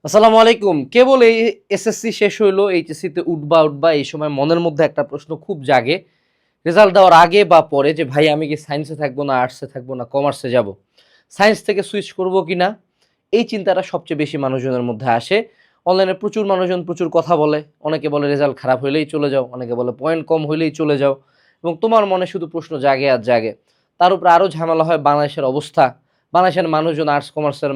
আসসালামু আলাইকুম। কেবল এই এসএসসি শেষ হইলো, এইচএসসিতে উঠবা এই সময় মনের মধ্যে একটা প্রশ্ন খুব জাগে রেজাল্ট দেওয়ার আগে বা পরে যে ভাই আমি কি সায়েন্সে থাকবো না আর্টসে থাকবো না কমার্সে যাব, সায়েন্স থেকে সুইচ করব কি না, এই চিন্তাটা সবচেয়ে বেশি মানুষজনের মধ্যে আসে। অনলাইনে প্রচুর মানুষজন প্রচুর কথা বলে, অনেকে বলে রেজাল্ট খারাপ হইলেই চলে যাও, অনেকে বলে পয়েন্ট কম হইলেই চলে যাও, এবং তোমার মনে শুধু প্রশ্ন জাগে আর জাগে। তার উপরে আরও ঝামেলা হয় বাংলাদেশের অবস্থা। বাংলাদেশের মানুষজন আর্টস কমার্সের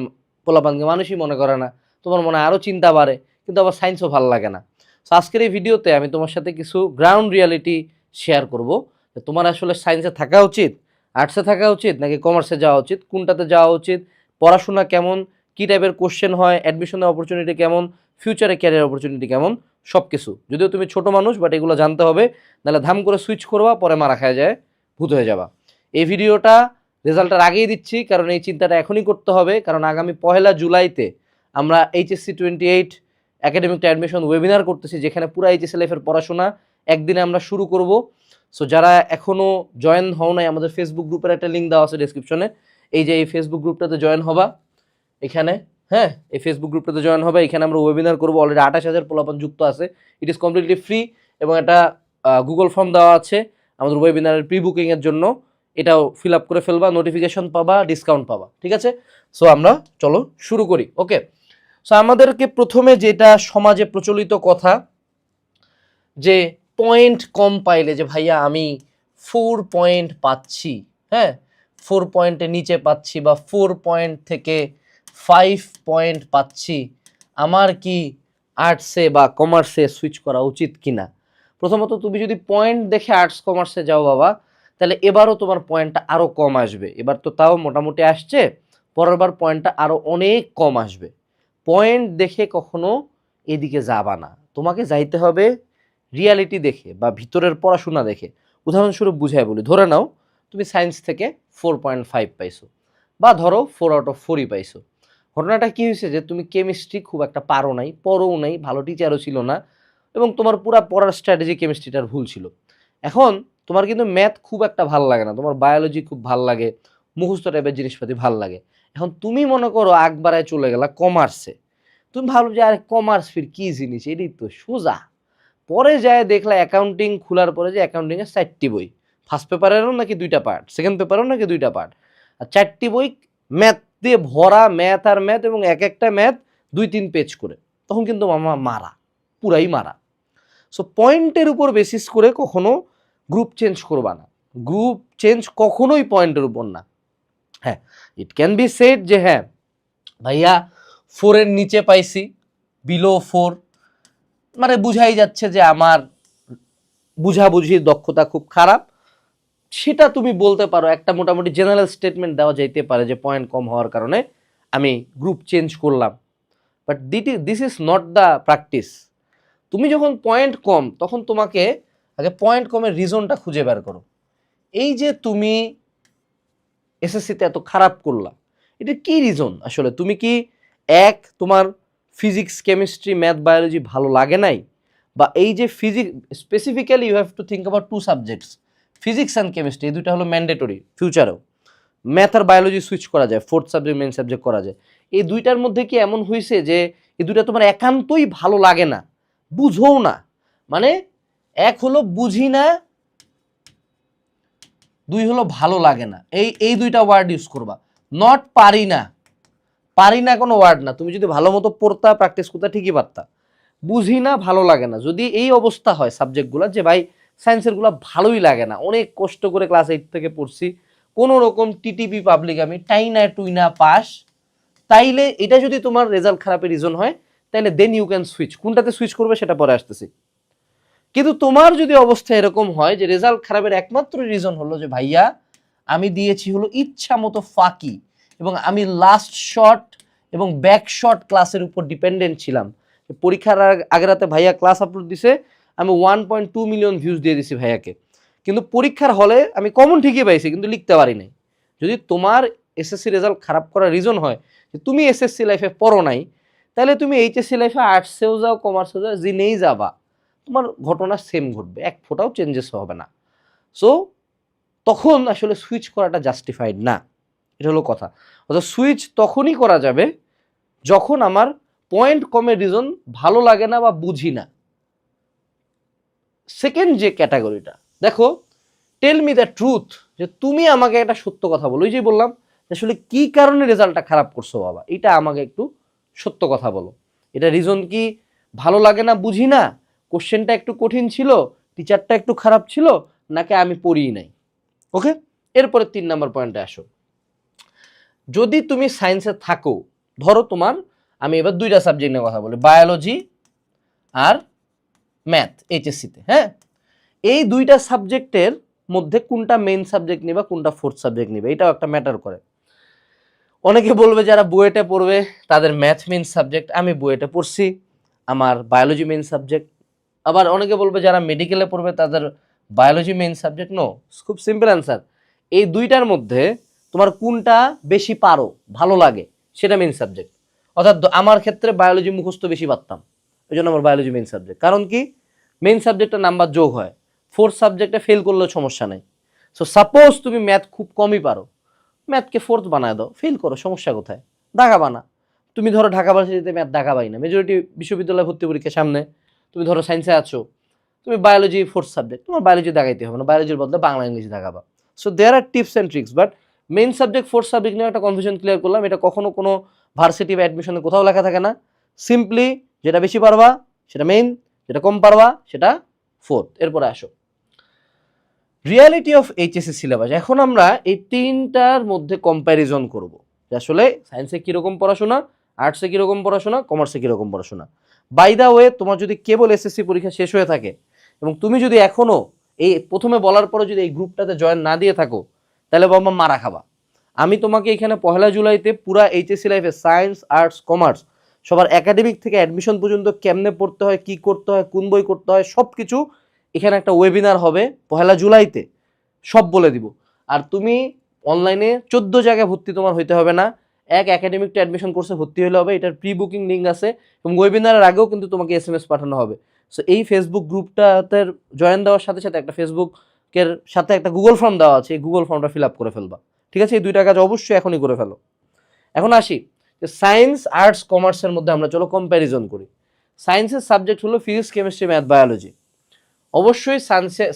পোলাপানকে মানুষই মনে করে না, তোমার মনে আরও চিন্তা বাড়ে, কিন্তু আবার সায়েন্সও ভালো লাগে না। সো আজকের এই ভিডিওতে আমি তোমার সাথে কিছু গ্রাউন্ড রিয়ালিটি শেয়ার করব যে তোমার আসলে সায়েন্সে থাকা উচিত, আর্টসে থাকা উচিত, নাকি কমার্সে যাওয়া উচিত, কোনটাতে যাওয়া উচিত, পড়াশোনা কেমন, কী টাইপের কোশ্চেন হয়, অ্যাডমিশনের অপরচুনিটি কেমন, ফিউচারে ক্যারিয়ার অপরচুনিটি কেমন, সব কিছু। যদিও তুমি ছোট মানুষ, বাট এগুলো জানতে হবে, নাহলে ধাম করে সুইচ করবা, পরে মারা খায় যায়, ভূত হয়ে যাবা। এই ভিডিওটা রেজাল্টের আগেই দিচ্ছি, কারণ এই চিন্তাটা এখনই করতে হবে, কারণ আগামী 1 জুলাইতে আমরা এইচএসসি 28 একাডেমিক অ্যাডমিশন ওয়েবিনার করতেছি, যেখানে পুরো এইচএসসি লাইফের পড়াশোনা একদিনে আমরা শুরু করব। সো যারা এখনও জয়েন হও নাই, আমাদের ফেসবুক গ্রুপের একটা লিঙ্ক দেওয়া আছে ডেসক্রিপশনে, এই যে এই ফেসবুক গ্রুপটাতে জয়েন হবা এখানে। হ্যাঁ, এই ফেসবুক গ্রুপটাতে জয়েন হবে, এখানে আমরা ওয়েবিনার করবো। অলরেডি 28,000 পোলাপান যুক্ত আছে। ইট ইজ কমপ্লিটলি ফ্রি, এবং একটা গুগল ফর্ম দেওয়া আছে আমাদের ওয়েবিনারের প্রি বুকিংয়ের জন্য। এটাও ফিল আপ করে ফেলবা, নোটিফিকেশন পাবা, ডিসকাউন্ট পাবা, ঠিক আছে? সো আমরা চলো শুরু করি। ওকে, সো আমাদেরকে প্রথমে যেটা সমাজে প্রচলিত কথা, যে পয়েন্ট কম পাইলে যে ভাইয়া আমি 4 পয়েন্ট পাচ্ছি, হ্যাঁ 4 পয়েন্টের নিচে পাচ্ছি, বা 4 পয়েন্ট থেকে 5 পয়েন্ট পাচ্ছি, আমার কি আর্টসে বা কমার্সে সুইচ করা উচিত কিনা। প্রথমত তুমি যদি পয়েন্ট দেখে আর্টস কমার্সে যাও বাবা, তাহলে এবারও তোমার পয়েন্টটা আরও কম আসবে। এবার তো তাও মোটামুটি আসছে, পরের বার পয়েন্টটা আরও অনেক কম আসবে। পয়েন্ট দেখে কখনো এদিকে যাবা না, তোমাকে যাইতে হবে রিয়ালিটি দেখে বা ভিতরের পড়াশোনা দেখে। উদাহরণস্বরূপ বুঝাই বলি, ধরে নাও তুমি সায়েন্স থেকে 4.5 পাইছো, বা ধরো 4/4ই পাইছো। ঘটনাটা কি হয়েছে যে তুমি কেমিস্ট্রি খুব একটা পারো নাই, পড়োও নাই, ভালো টিচারও ছিল না, এবং তোমার পুরা পড়ার স্ট্র্যাটেজি কেমিস্ট্রিটার ভুল ছিল। এখন তোমার কিন্তু ম্যাথ খুব একটা ভাল লাগে না, তোমার বায়োলজি খুব ভাল লাগে, মুখস্থ টাইপের জিনিসপাতি ভাল লাগে। এখন তুমি মনে করো আগবারায় চলে গেলা কমার্সে, তুমি ভাবলো যে আরে কমার্স ফির কি জিনিস, এটাই তো সোজা। পরে যায় দেখলা অ্যাকাউন্টিং খোলার পরে যে অ্যাকাউন্টিংয়ের 4টি বই, ফার্স্ট পেপারেরও নাকি 2টা পার্ট, সেকেন্ড পেপারেরও নাকি 2টা পার্ট, আর 4টি বই ম্যাথ দিয়ে ভরা, ম্যাথ আর ম্যাথ, এবং এক একটা ম্যাথ 2-3 পেজ করে। তখন কিন্তু মামা মারা, পুরাই মারা। সো পয়েন্টের উপর বেসিস করে কখনো গ্রুপ চেঞ্জ করবা না। গ্রুপ চেঞ্জ কখনোই পয়েন্টের উপর না। হ্যাঁ, ইট ক্যান বি সেড যে হ্যাঁ ভাইয়া 4-এর নিচে পাইছি, বিলো 4, মানে বুঝাই যাচ্ছে যে আমার বুঝাবুঝির দক্ষতা খুব খারাপ। সেটা তুমি বলতে পারো, একটা মোটামুটি জেনারেল স্টেটমেন্ট দেওয়া যাইতে পারে যে পয়েন্ট কম হওয়ার কারণে আমি গ্রুপ চেঞ্জ করলাম। But this is not the practice. তুমি যখন পয়েন্ট কম, তখন তোমাকে আগে পয়েন্ট কমের রিজনটা খুঁজে বের করো। এই যে তুমি এসএসসিতে এত খারাপ করলা, এটা কি রিজন আসলে? তুমি কি তোমার ফিজিক্স কেমিস্ট্রি ম্যাথ বায়োলজি ভালো লাগে নাই, বা এই যে physics specifically you have to think about 2 subjects, physics and chemistry, এই দুইটা হলো ম্যান্ডেটরি ফিউচারেও। ম্যাথ আর বায়োলজি সুইচ করা যায়, 4th সাবজেক্ট মেইন সাবজেক্ট করা যায়। এই দুইটার মধ্যে কি এমন হয়েছে যে এই দুইটা তোমার একান্তই ভালো লাগে না, বুঝোও না? মানে এক হলো বুঝি না, 2 হলো ভালো লাগে না। এই দুইটা ওয়ার্ড ইউজ করবা। নট পারি না, পারি না কোনো ওয়ার্ড না। তুমি যদি ভালো মতো পড়তা, প্র্যাকটিস করতে, ঠিকই পারতা। বুঝি না, ভালো লাগে না, যদি এই অবস্থা হয় সাবজেক্টগুলো যে ভাই সায়েন্সেরগুলো ভালোই লাগে না, অনেক কষ্ট করে ক্লাস 8 থেকে পড়ছি, কোনো রকম টিটিপি পাবলিক আমি টাইনা টুইনা পাস, তাইলে এটা যদি তোমার রেজাল্ট খারাপের রিজন হয়, তাইলে দেন ইউ ক্যান সুইচ। কোনটাতে সুইচ করবে সেটা পরে আসতেছি। কিন্তু তোমার যদি অবস্থা এরকম হয় যে রেজাল্ট খারাপের একমাত্র রিজন হলো যে ভাইয়া আমি দিয়েছি হলো ইচ্ছা মতো ফাঁকি, এবং আমি লাস্ট শট এবং ব্যাক শট ক্লাসের উপর ডিপেন্ডেন্ট ছিলাম। পরীক্ষার আগের রাতে ভাইয়া ক্লাস আপলোড দিছে, আমি 1.2 মিলিয়ন ভিউজ দিয়ে দিছি ভাইয়াকে, কিন্তু পরীক্ষার হলে আমি কমন ঠিকই পাইছি, কিন্তু লিখতে পারি নাই। যদি তোমার এসএসসি রেজাল্ট খারাপ করার রিজন হয় যে তুমি এসএসসি লাইফে পড়ো নাই, তাহলে তুমি এইচএসসি লাইফে আর্টসেও যাও, কমার্সেও যাও, জিনেই যাবা, তোমার ঘটনা সেম ঘটবে, এক ফোঁটাও চেঞ্জেস হবে না। সো তখন আসলে সুইচ করাটা জাস্টিফাইড না, এটা হলো কথা। অর্থাৎ সুইচ তখনই করা যাবে যখন আমার পয়েন্ট কমের রিজন ভালো লাগে না বা বুঝি না। সেকেন্ড যে ক্যাটাগরিটা, দেখো টেল মি দ্য ট্রুথ, যে তুমি আমাকে একটা সত্য কথা বলো। ওই যে বললাম আসলে কি কারণে রেজাল্টটা খারাপ করছো বাবা, এটা আমাকে একটু সত্য কথা বলো। এটা রিজন কি ভালো লাগে না, বুঝি না, কোশ্চেনটা একটু কঠিন ছিল, টিচারটা একটু খারাপ ছিল, নাকি আমি পড়িই নাই। ওকে, এরপরে 3 নম্বর পয়েন্টে আসো। যদি তুমি সায়েন্সে থাকো, ধরো তোমার, আমি এবার 2টা সাবজেক্ট নিয়ে কথা বলি, বায়োলজি আর ম্যাথ এইচএসসিতে। হ্যাঁ, এই 2টা সাবজেক্টের মধ্যে কোনটা মেইন সাবজেক্ট নিবা, কোনটা ফোর্থ সাবজেক্ট নিবে, এটাও একটা ম্যাটার করে। অনেকে বলবে যারা বুয়েটে পড়বে তাদের ম্যাথ মেইন সাবজেক্ট, আমি বুয়েটে পড়ছি, আমার বায়োলজি মেইন সাবজেক্ট। আবার অনেকে বলবে যারা মেডিকেলে পড়বে তাদের বায়োলজি মেইন সাবজেক্ট। নো, খুব সিম্পল অ্যান্সার, এই 2টার মধ্যে তোমার কোনটা বেশি পারো, ভালো লাগে, সেটা মেইন সাবজেক্ট। অর্থাৎ আমার ক্ষেত্রে বায়োলজি মুখস্থ বেশি পারতাম, ওই জন্য আমার বায়োলজি মেইন সাবজেক্ট। কারণ কি, মেইন সাবজেক্টে নাম্বার যোগ হয়, ফোর্থ সাবজেক্টে ফেল করলেও সমস্যা নেই। সো সাপোজ তুমি ম্যাথ খুব কমই পারো, ম্যাথকে ফোর্থ বানায় দাও, ফেল করো, সমস্যা কোথায়, দাগা বানা। তুমি ধরো ঢাকা ভার্সিটিতে ম্যাথ দাগা পাই না, মেজরিটি বিশ্ববিদ্যালয় ভর্তি পরীক্ষার সামনে, তুমি ধরো সায়েন্সে আছো, তুমি বায়োলজি ফোর্থ সাবজেক্ট, তোমার বায়োলজি দাগাইতে হবে না, বায়োলজির বদলে বাংলা ইংলিশ দাগাবা। So there are tips and tricks, but main subject fourth subject নিয়ে একটা কনফিউশন ক্লিয়ার করলাম। এটা কখনো কোনো ভার্সিটি বা অ্যাডমিশনে কোথাও লেখা থাকে না। সিম্পলি যেটা বেশি পারবা সেটা মেইন, যেটা কম পারবা সেটা ফোর্থ। এরপরে আসো রিয়ালিটি অফ এইচএসসি সিলেবাস। এখন আমরা এই 3টার মধ্যে কম্প্যারিজন করব যে আসলে সায়েন্সে কীরকম পড়াশোনা, আর্টসে কীরকম পড়াশোনা, কমার্সে কীরকম পড়াশোনা। বাই দা ওয়ে, তোমার যদি কেবল এসএসসি পরীক্ষা শেষ হয়ে থাকে এবং তুমি যদি এখনও এই প্রথমে বলার পরে যদি এই গ্রুপটাতে জয়েন না দিয়ে থাকো, তাহলে বাবা মারা খাবা। আমি তোমাকে এখানে 1 জুলাইতে পুরা এইচএসসি লাইফে সায়েন্স, আর্টস, কমার্স সবার একাডেমিক থেকে অ্যাডমিশন পর্যন্ত কেমনে পড়তে হয়, কি করতে হয়, কোন বই করতে হয়, সব কিছু এখানে একটা ওয়েবিনার হবে 1 জুলাইতে, সব বলে দিব। আর তুমি অনলাইনে 14 জায়গায় ভর্তি তোমার হইতে হবে না, এক একাডেমিক টু অ্যাডমিশন কোর্সে ভর্তি হলে হবে। এটার প্রি বুকিং লিঙ্ক আছে এবং ওয়েবিনারের আগেও কিন্তু তোমাকে এসএমএস পাঠানো হবে। সো এই ফেসবুক গ্রুপটাতে জয়েন দেওয়ার সাথে সাথে একটা ফেসবুকের সাথে একটা গুগল ফর্ম দেওয়া আছে, এই গুগল ফর্মটা ফিল আপ করে ফেলবা। ঠিক আছে, এই 2টা কাজ অবশ্যই এখনই করে ফেলো। এখন আসি যে সায়েন্স, আর্টস, কমার্সের মধ্যে আমরা চলো কম্প্যারিজন করি। সায়েন্সের সাবজেক্ট হলো ফিজিক্স, কেমিস্ট্রি, ম্যাথ, বায়োলজি। অবশ্যই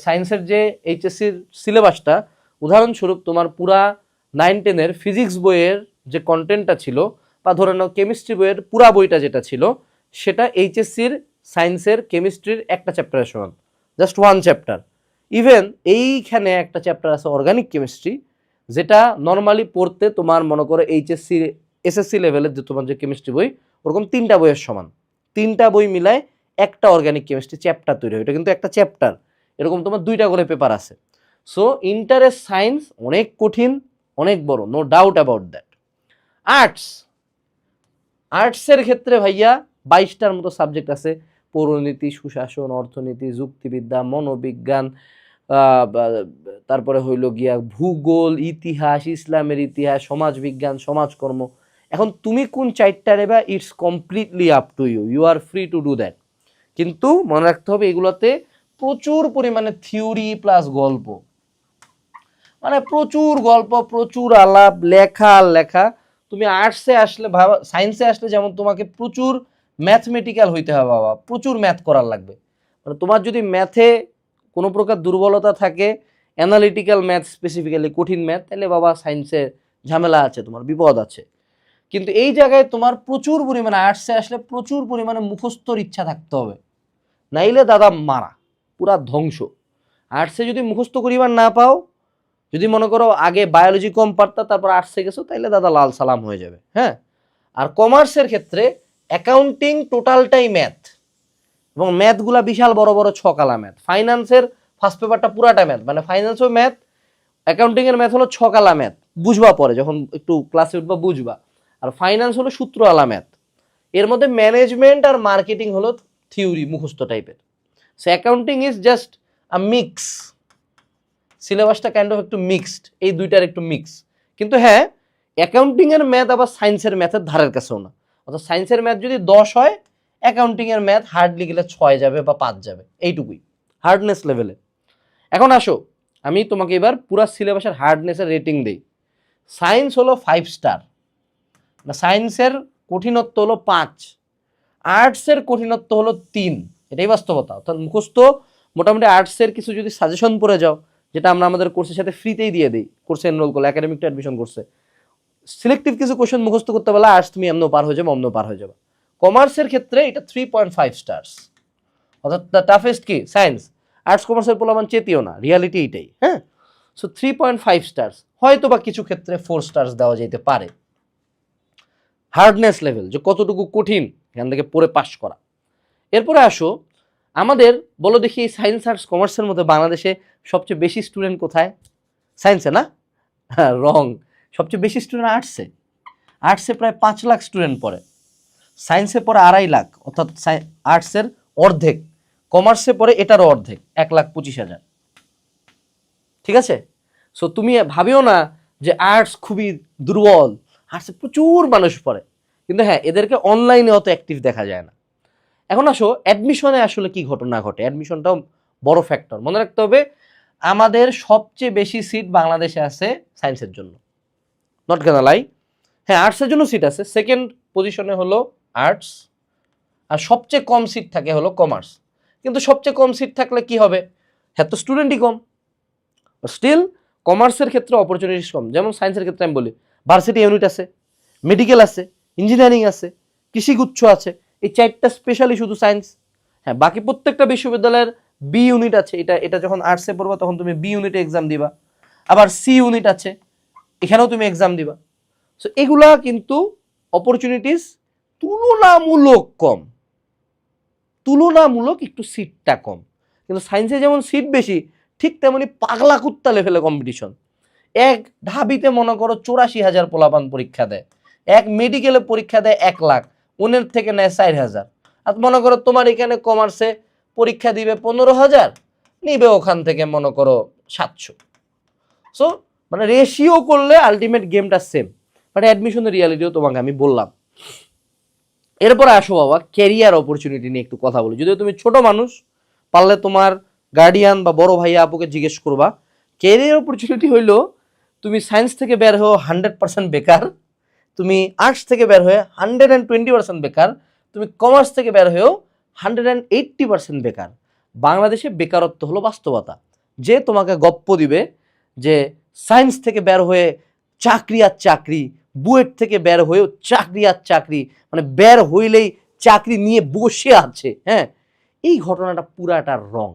সায়েন্সের যে এইচএসসির সিলেবাসটা, উদাহরণস্বরূপ তোমার পুরা 9-10-এর ফিজিক্স বইয়ের যে কন্টেন্টটা ছিল, বা ধরে নাও কেমিস্ট্রি বইয়ের পুরা বইটা যেটা ছিল, সেটা এইচএসসির সায়েন্সের কেমিস্ট্রির একটা চ্যাপ্টারের সমান, জাস্ট 1 চ্যাপ্টার। ইভেন এইখানে একটা চ্যাপ্টার আছে অর্গানিক কেমিস্ট্রি, যেটা নর্মালি পড়তে তোমার মনে করো এইচএসসি এসএসসি লেভেলের যে তোমার যে কেমিস্ট্রি বই, ওরকম 3টা বইয়ের সমান। 3টা বই মিলায় একটা অর্গানিক কেমিস্ট্রি চ্যাপ্টার তৈরি হয়, এটা কিন্তু একটা চ্যাপ্টার। এরকম তোমার 2টা করে পেপার আছে। সো ইন্টারেস্ট সায়েন্স অনেক কঠিন, অনেক বড়, no doubt about that. Arts, আর্টসের ক্ষেত্রে ভাইয়া 22টার মতো সাবজেক্ট আছে, পৌরনীতি, সুশাসন, অর্থনীতি, যুক্তিবিদ্যা, মনোবিজ্ঞান, তারপরে হইল গিয়া ভূগোল, ইতিহাস, ইসলামের ইতিহাস, সমাজবিজ্ঞান, সমাজকর্ম। এখন তুমি কোন 4টা নেবা, it's completely up to you, you are free to do that. কিন্তু মনে রাখতে হবে এগুলোতে প্রচুর পরিমাণে থিওরি প্লাস গল্প, মানে প্রচুর গল্প, প্রচুর আলাপ, লেখা লেখা। তুমি আর্টসে আসলে ভাবা, সায়েন্সে আসলে যেমন তোমাকে প্রচুর ম্যাথমেটিক্যাল হইতে হবে বাবা, প্রচুর ম্যাথ করার লাগবে। মানে তোমার যদি ম্যাথে কোনো প্রকার দুর্বলতা থাকে, অ্যানালিটিক্যাল ম্যাথ স্পেসিফিক্যালি কঠিন ম্যাথ, তাহলে বাবা সায়েন্সে ঝামেলা আছে, তোমার বিপদ আছে। কিন্তু এই জায়গায় তোমার প্রচুর পরিমাণে আর্টসে আসলে প্রচুর পরিমাণে মুখস্থর ইচ্ছা থাকতে হবে, নাইলে দাদা মারা, পুরা ধ্বংস। আর্টসে যদি মুখস্থ করিবার না পাও, যদি মনে করো আগে বায়োলজি কম পারতা তারপর আর্টসে গেছো, তাইলে দাদা লাল সালাম হয়ে যাবে। হ্যাঁ, আর কমার্সের ক্ষেত্রে অ্যাকাউন্টিং টোটালটাই ম্যাথ, এবং ম্যাথগুলা বিশাল বড় বড় ছকালা ম্যাথ। ফাইন্যান্সের ফার্স্ট পেপারটা পুরাটা ম্যাথ, মানে ফাইন্যান্সও ম্যাথ, অ্যাকাউন্টিংয়ের ম্যাথ হলো ছকালা ম্যাথ, বুঝবা পরে যখন একটু ক্লাসে উঠবা বুঝবা। আর ফাইন্যান্স হলো সূত্রওয়ালা ম্যাথ। এর মধ্যে ম্যানেজমেন্ট আর মার্কেটিং হলো থিওরি মুখস্থ টাইপের। So accounting is just a mix, সিলেবাসটা কাইন্ড অফ একটু মিক্সড, এই 2টার একটু মিক্স। কিন্তু হ্যাঁ, অ্যাকাউন্টিংয়ের ম্যাথ আবার সায়েন্সের ম্যাথের ধারের কাছেও না। অর্থাৎ সায়েন্সের ম্যাথ যদি 10 হয়, অ্যাকাউন্টিংয়ের ম্যাথ হার্ডলি গেলে 6 যাবে বা 5 যাবে, এইটুকুই হার্ডনেস লেভেলে। এখন আসো আমি তোমাকে এবার পুরো সিলেবাসের হার্ডনেসের রেটিং দেই। সায়েন্স হলো 5 স্টার, না সায়েন্সের কঠিনত্ব হলো 5, আর্টসের কঠিনত্ব হলো 3। এটাই বাস্তবতা। অর্থাৎ মুখস্থ মোটামুটি আর্টসের কিছু যদি সাজেশন পড়ে যাও, যেটা আমরা আমাদের কোর্সের সাথে ফ্রিতেই দিয়ে দিই, কোর্সে এনরোল করলে একাডেমিকটা অ্যাডমিশন করছে, সিলেক্টিভ কিছু কোশ্চেন মুখস্থ করতে পারলে আর্টস তুমি এমনও পার হয়ে যাবে, অমনও পার হয়ে যাবে। কমার্সের ক্ষেত্রে এটা 3.5 স্টার্স, অর্থাৎ দ্য টাফেস্ট কি সায়েন্স। আর্টস কমার্সের পোলামান চেতিও না, রিয়ালিটি এটাই। হ্যাঁ, সো 3.5 স্টার্স, হয়তো বা কিছু ক্ষেত্রে 4 স্টার্স দেওয়া যেতে পারে। হার্ডনেস লেভেল, যে কতটুকু কঠিন এখান থেকে পড়ে পাশ করা। এরপরে আসো আমাদের, বলো দেখি সায়েন্স আর্টস কমার্সের মধ্যে বাংলাদেশে সবচেয়ে বেশি স্টুডেন্ট কোথায়? সায়েন্সে না? হ্যাঁ, রং। সবচেয়ে বেশি স্টুডেন্ট আর্টসে। আর্টসে প্রায় 5 লাখ স্টুডেন্ট পড়ে, সায়েন্সে পড়ে 2.5 লাখ, অর্থাৎ আর্টসের অর্ধেক। কমার্সে পড়ে এটারও অর্ধেক, 1,25,000। ঠিক আছে? সো তুমি ভাবিও না যে আর্টস খুবই দুর্বল, আর্টসে প্রচুর মানুষ পড়ে, কিন্তু হ্যাঁ এদেরকে অনলাইনে অত অ্যাক্টিভ দেখা যায় না। এখন আসো অ্যাডমিশনে আসলে কি ঘটনা ঘটে, অ্যাডমিশনটাও বড় ফ্যাক্টর। মনে রাখতে হবে আমাদের সবচেয়ে বেশি সিট বাংলাদেশে আছে সায়েন্সের জন্য, নট গানা লাই। হ্যাঁ, আর্টসের জন্য সিট আছে, সেকেন্ড পজিশনে হলো আর্টস, আর সবচেয়ে কম সিট থাকে হলো কমার্স। কিন্তু সবচেয়ে কম সিট থাকলে কি হবে? হ্যাঁ, তো স্টুডেন্টই কম। স্টিল কমার্সের ক্ষেত্রে অপরচুনিটিস কম। যেমন সায়েন্সের ক্ষেত্রে আমি বলি ভার্সিটি ইউনিট আছে, মেডিকেল আছে, ইঞ্জিনিয়ারিং আছে, কৃষিগুচ্ছ আছে, এই 4টা স্পেশালি শুধু সায়েন্স। হ্যাঁ, বাকি প্রত্যেকটা বিশ্ববিদ্যালয়ের বি ইউনিট আছে, এটা যখন আর্টসে পড়বা তখন তুমি বি ইউনিটে এক্সাম দিবা, আবার সি ইউনিট আছে, এখানেও তুমি এক্সাম দিবা। সো এগুলা কিন্তু অপরচুনিটিস তুলনামূলক কম, তুলনামূলক একটু সিটটা কম। কিন্তু সায়েন্সে যেমন সিট বেশি, ঠিক তেমনি পাগলা কুত্তা লেভেলে কম্পিটিশন। এক ঢাবিতে মনে করো 84,000 পোলাপান পরীক্ষা দেয়, এক মেডিকেলে পরীক্ষা দেয় 1 লাখ, ওনের থেকে নেয় 4,000। আর মনে করো তোমার এখানে কমার্সে পরীক্ষা দিবে 15,000, নিবে ওখান থেকে মনে করো 700। সো মানে রেশিও করলে আলটিমেট গেমটা সেম, বাট অ্যাডমিশনের রিয়ালিটিও তোমাকে আমি বললাম। এরপরে আসো বাবা ক্যারিয়ার অপরচুনিটি নিয়ে একটু কথা বলি। যদিও তুমি ছোট মানুষ, পারলে তোমার গার্ডিয়ান বা বড় ভাইয়া আপুকে জিজ্ঞেস করবা। ক্যারিয়ার অপরচুনিটি হইলো তুমি সায়েন্স থেকে বের হয়েও 100% বেকার, তুমি আর্টস থেকে বের হয়ে 120% বেকার, তুমি কমার্স থেকে বের হয়েও 180% বেকার। বাংলাদেশে বেকারত্ব হলো বাস্তবতা। যে তোমাকে গপ্প দিবে যে সায়েন্স থেকে বের হয়ে চাকরি আর চাকরি, বুয়েট থেকে বের হয়েও চাকরি আর চাকরি, মানে বের হইলেই চাকরি নিয়ে বসে আছে, হ্যাঁ, এই ঘটনাটা পুরাটা রং।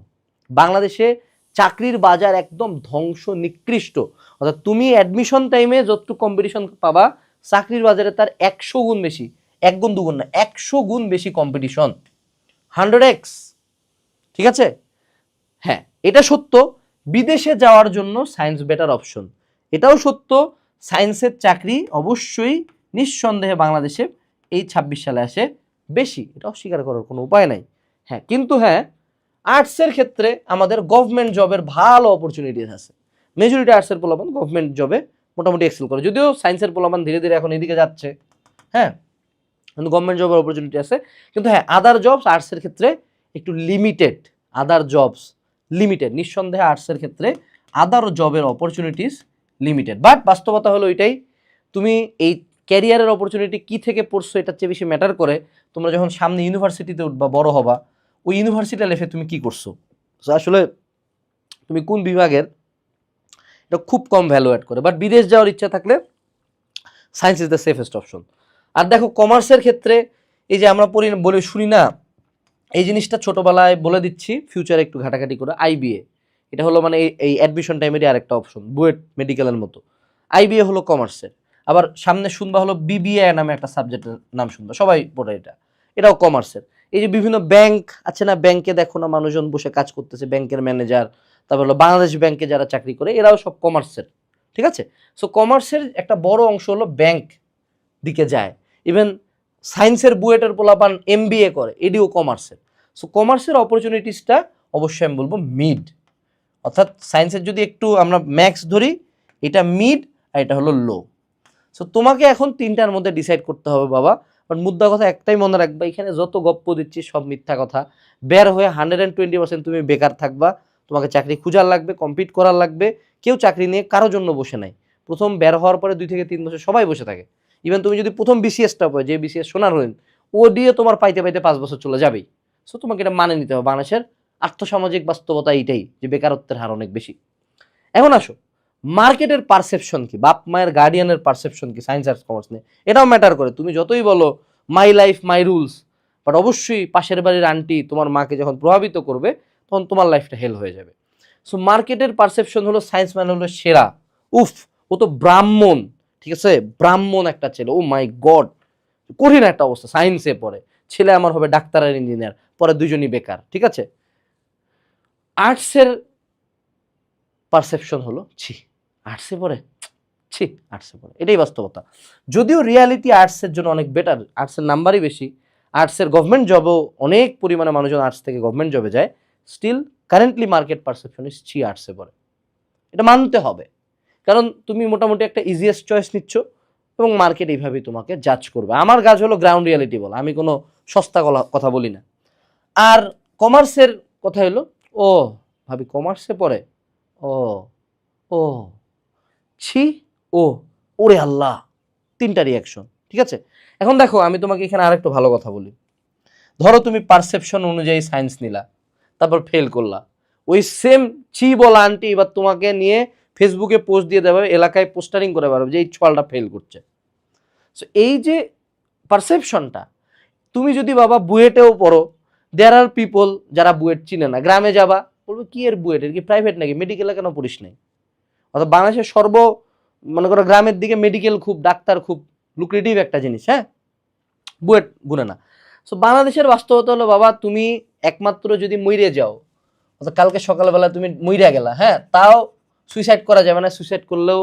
বাংলাদেশে চাকরির বাজার একদম ধ্বংস নিকৃষ্ট। অর্থাৎ তুমি অ্যাডমিশন টাইমে যতটুকু কম্পিটিশন পাবা, চাকরির বাজারে তার 100 গুণ বেশি, 1 গুণ 2 গুণ না, 100 গুণ বেশি কম্পিটিশন, 100x। ঠিক আছে? হ্যাঁ, এটা সত্য বিদেশে যাওয়ার জন্য সায়েন্স বেটার অপশন, এটাও সত্য সায়েন্সের চাকরি অবশ্যই নিঃসন্দেহে বাংলাদেশে এই 26 সালে আসে বেশি, এটা অস্বীকার করার কোনো উপায় নাই। হ্যাঁ, কিন্তু হ্যাঁ আর্টসের ক্ষেত্রে আমাদের গভর্নমেন্ট জবের ভালো অপরচুনিটিস আছে। মেজরিটি আর্টসের পোলাপান গভর্নমেন্ট জবে মোটামুটি এক্সেল করে, যদিও সায়েন্সের পোলাপান ধীরে ধীরে এখন এদিকে যাচ্ছে। হ্যাঁ, কিন্তু গভর্নমেন্ট জবের অপরচুনিটি আছে। কিন্তু হ্যাঁ আদার জবস আর্টসের ক্ষেত্রে একটু লিমিটেড, আদার জবস লিমিটেড। নিঃসন্দেহে আর্টসের ক্ষেত্রে আদার জবের অপরচুনিটিস লিমিটেড, বাট বাস্তবতা হলো এটাই, তুমি এই ক্যারিয়ারের অপরচুনিটি কি থেকে পড়ছো এটার চেয়ে বেশি ম্যাটার করে তোমরা যখন সামনে ইউনিভার্সিটিতে উঠবা, বড় হবা, ওই ইউনিভার্সিটি লাইফে তুমি কি করছো, আসলে তুমি কোন বিভাগের, এটা খুব কম ভ্যালু অ্যাড করে। বাট বিদেশ যাওয়ার ইচ্ছা থাকলে science is the safest option. আর দেখো কমার্সের ক্ষেত্রে এই যে আমরা বলে শুনি না, এই জিনিসটা ছোটবেলায় বলে দিচ্ছি, ফিউচারে একটু ঘাটাঘাটি করে, আইবিএ, এটা হলো মানে এই অ্যাডমিশন টাইমেরই আরেকটা অপশন, বুয়েট মেডিকেলের মতো। আইবিএ হলো কমার্সের। আবার সামনে শুনবা হলো বিবিএ নামে একটা সাবজেক্টের নাম শুনবা, সবাই পড়ে এটা, এটাও কমার্সের। এই যে বিভিন্ন ব্যাংক আছে না, ব্যাংকে দেখো না মানুষজন বসে কাজ করতেছে, ব্যাংকের ম্যানেজার, তারপর হলো বাংলাদেশ ব্যাংকে যারা চাকরি করে, এরাও সব কমার্সের। ঠিক আছে? সো কমার্সের একটা বড় অংশ হলো ব্যাংক দিকে যায়। ইভেন সায়েন্সের বুয়েটের পোলাপান এমবিএ করে, এডিও কমার্সের। সো কমার্সের অপরচুনিটিসটা অবশ্যই আমি বলবো মিড, অর্থাৎ সায়েন্সের যদি একটু আমরা ম্যাক্স ধরি, এটা মিড আর এটা হলো লো। সো তোমাকে এখন 3টার মধ্যে ডিসাইড করতে হবে বাবা। বাট মুদ্রা কথা একটাই মনে রাখবা, এখানে যত গপ্প দিচ্ছি সব মিথ্যা কথা। বের হয়ে 120% তুমি বেকার থাকবা, তোমাকে চাকরি খুঁজার লাগবে, কম্পিট করার লাগবে। কেউ চাকরি নিয়ে কারোর জন্য বসে নাই। প্রথম বের হওয়ার পরে 2 থেকে 3 বছর সবাই বসে থাকে, ইভেন তুমি যদি প্রথম বিসিএসটা পাও, যে বিসিএস সোনার হলেন, ও দিয়ে তোমার পাইতে পাইতে 5 বছর চলে যাবেই। সো তোমাকে এটা মানে নিতে হবে। বাংলাদেশের আর্থসামাজিক বাস্তবতা এইটাই যে বেকারত্বের হার অনেক বেশি। এখন আসো মার্কেটের পারসেপশন কি, বাপ মায়ের গার্ডিয়ানের পারসেপশন কি সায়েন্স আর্টস কমার্স নিয়ে, এটাও ম্যাটার করে। তুমি যতই বলো my life my rules, but অবশ্যই পাশের বাড়ির আন্টি তোমার মাকে যখন প্রভাবিত করবে তখন তোমার লাইফটা হেল হয়ে যাবে। সো মার্কেটের পারসেপশন হলো সায়েন্স ম্যান হলো সেরা, উফ ও তো ব্রাহ্মণ, ঠিক আছে, ব্রাহ্মণ একটা ছেলে, ও মাই গড, কঠিন একটা অবস্থা, সায়েন্সে পড়ে, ছেলে আমার হবে ডাক্তার আর ইঞ্জিনিয়ার, পরে দুজনই বেকার, ঠিক আছে। আর্টসের পারসেপশন হলো ছি আর্টসে পড়ে, ছি আর্টসে পড়ে, এটাই বাস্তবতা। যদিও রিয়ালিটি আর্টসের জন্য অনেক বেটার, আর্টসের নাম্বারই বেশি, আর্টসের গভর্নমেন্ট জবও অনেক পরিমাণে মানুষজন আর্টস থেকে গভর্নমেন্ট জবে যায়, স্টিল কারেন্টলি মার্কেট পারসেপশন ইস ছি আর্টসে পড়ে, এটা মানতে হবে। কারণ তুমি মোটামুটি একটা ইজিয়েস্ট চয়েস নিচ্ছ এবং মার্কেট এইভাবেই তোমাকে জাজ করবে। আমার কাজ হলো গ্রাউন্ড রিয়ালিটি বলা, আমি কোনো সস্তা কথা বলি না। আর কমার্সের কথা হলো, ও ভাবি কমার্সে পড়ে, ও ও ছি, ও ওরে আল্লাহ, 3টা রিয়াকশন, ঠিক আছে। এখন দেখো আমি তোমাকে এখানে আরেকটু ভালো কথা বলি। ধরো তুমি পারসেপশন অনুযায়ী সায়েন্স নিলা, তারপর ফেল করলা, ওই সেম ছি বলা আন্টি এবার তোমাকে নিয়ে ফেসবুকে পোস্ট দিয়ে দেবে, এলাকায় পোস্টারিং করে পারবে যে এই ছলটা ফেল করছে। সো এই যে পারসেপশনটা, তুমি যদি বাবা বুয়েটেও পড়ো, দেয়ার আর পিপল যারা বুয়েট চিনে না, গ্রামে যাবা বলবো কি এর বুয়েট, এর কি প্রাইভেট নাকি, মেডিকেলে কেন পড়িস নাই। অর্থাৎ বাংলাদেশের মনে করো গ্রামের দিকে মেডিকেল খুব, ডাক্তার খুব লুক্রেটিভ একটা জিনিস, হ্যাঁ, বুয়েট গুনে না। সো বাংলাদেশের বাস্তবতা হলো বাবা তুমি একমাত্র যদি মইরে যাও, অর্থাৎ কালকে সকালবেলা তুমি মইরা গেলা, হ্যাঁ, তাও সুইসাইড করা যাবে না, সুইসাইড করলেও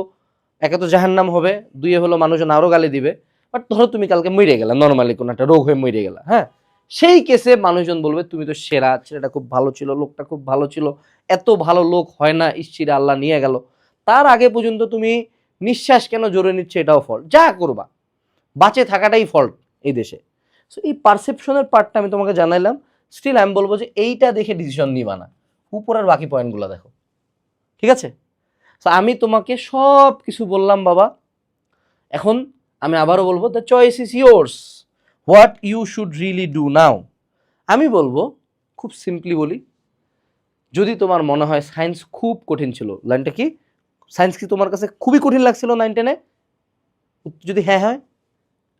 একে তো জাহান্নাম হবে, দুইয়ে হলো মানুষজন আরও গালি দিবে। বাট ধরো তুমি কালকে মইরে গেলা, নর্মালি কোনো একটা রোগ হয়ে মইরে গেলা, হ্যাঁ, সেই কেসে মানুষজন বলবে তুমি তো সেরা, ছেলেটা খুব ভালো ছিল, লোকটা খুব ভালো ছিল, এত ভালো লোক হয় না, ইচ্ছিরে আল্লাহ নিয়ে গেল। তার আগে পর্যন্ত তুমি নিঃশ্বাস কেন জোরে নিচ্ছে এটাও ফল্ট, যা করবা বাঁচে থাকাটাই ফল্ট এই দেশে। সো এই পারসেপশনের পার্টটা আমি তোমাকে জানাইলাম, স্টিল আমি বলবো যে এইটা দেখে ডিসিশন নিবা না, উপরের বাকি পয়েন্টগুলো দেখো, ঠিক আছে। সো আমি তোমাকে সব কিছু বললাম বাবা, এখন আমি আবারও বলবো the choice is yours, what you should really do now. আমি বলবো খুব সিম্পলি বলি, যদি তোমার মনে হয় সায়েন্স খুব কঠিন ছিল, লাইনটা কি, সায়েন্স কি তোমার কাছে খুবই কঠিন লাগছিল 9-10-এ, যদি হ্যাঁ হয়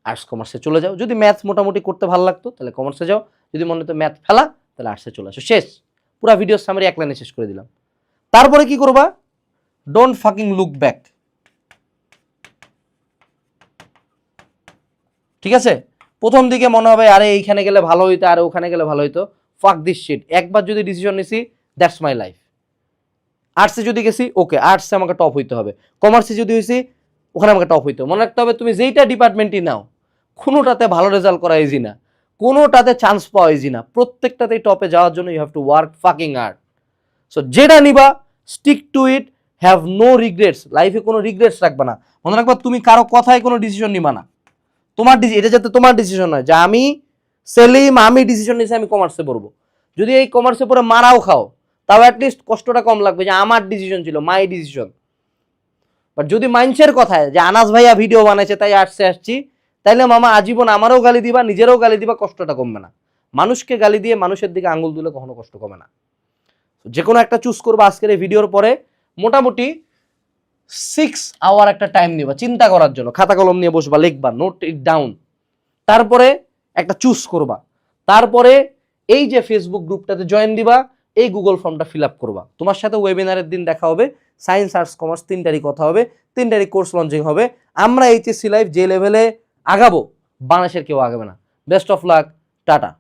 আর্টস কমার্সে চলে যাও, যদি ম্যাথ মোটামুটি করতে ভালো লাগতো তাহলে কমার্সে যাও, যদি মনে হতো ম্যাথ ফেলা তাহলে আর্টসে চলে আসো, শেষ, পুরো ভিডিও সামারি এক লাইনে শেষ করে দিলাম। তারপরে কি করবা, ডোন্ট ফাকিং লুক ব্যাক, ঠিক আছে। প্রথম দিকে মনে হবে আরে এইখানে গেলে ভালো হইতো, আরে ওখানে গেলে ভালো হইতো, ফাক দিস শিট, একবার যদি ডিসিশন নিছি দ্যাটস মাই লাইফ। আর্টসে যদি গেছি ওকে, আর্টসে আমাকে টপ হইতে হবে, কমার্সে যদি হয়েছি ওখানে আমাকে টপ হইতে হবে। মনে রাখতে হবে তুমি যেইটা ডিপার্টমেন্টই নাও, কোনোটাতে ভালো রেজাল্ট করা ইজি না, কোনোটাতে চান্স পাওয়া ইজি না, প্রত্যেকটাতেই টপে যাওয়ার জন্য you have to work fucking hard. So যেটা নিবা stick to it, have no regrets, লাইফে কোনো রিগ্রেটস রাখবা না। মনে রাখবা তুমি কারো কথায় কোনো ডিসিশন নিবা না, তোমার এটা যাতে তোমার ডিসিশন হয় যে আমি সেলিম, আমি ডিসিশন নিয়েছি আমি কমার্সে পড়বো, যদি এই কমার্সে পড়ে মারাও খাও তাও অ্যাটলিস্ট কষ্টটা কম লাগবে যে আমার ডিসিশন ছিল, মাই ডিসিশন। বাট যদি মাইন্ডসের কথায় যে আনাস ভাইয়া ভিডিও বানাইছে তাই আর্টসে আসছি, তাইলে মামা আজীবন আমারও গালি দিবা, নিজেরও গালি দিবা, কষ্টটা কমবে না। মানুষকে গালি দিয়ে মানুষের দিকে আঙুল দিলে কখনো কষ্ট কমে না। যে কোনো একটা চুজ করবো আজকের এই ভিডিওর পরে, মোটামুটি 6 আওয়ার একটা টাইম নিবা চিন্তা করার জন্য, খাতা কলম নিয়ে বসবা, লিখবা, নোট ইট ডাউন, তারপরে একটা চুজ করবা, তারপরে এই যে ফেসবুক গ্রুপটাতে জয়েন দিবা, এই গুগল ফর্মটা ফিল আপ করবা। তোমার সাথে ওয়েবিনারের দিন দেখা হবে, সায়েন্স আর্টস কমার্স 3টারই কথা হবে, 3টারই কোর্স লঞ্চিং হবে। আমরা এইচএসসি লাইফ যে লেভেলে আগাবো বাংলাদেশের কেউ আগাবে না। Best of luck, tata.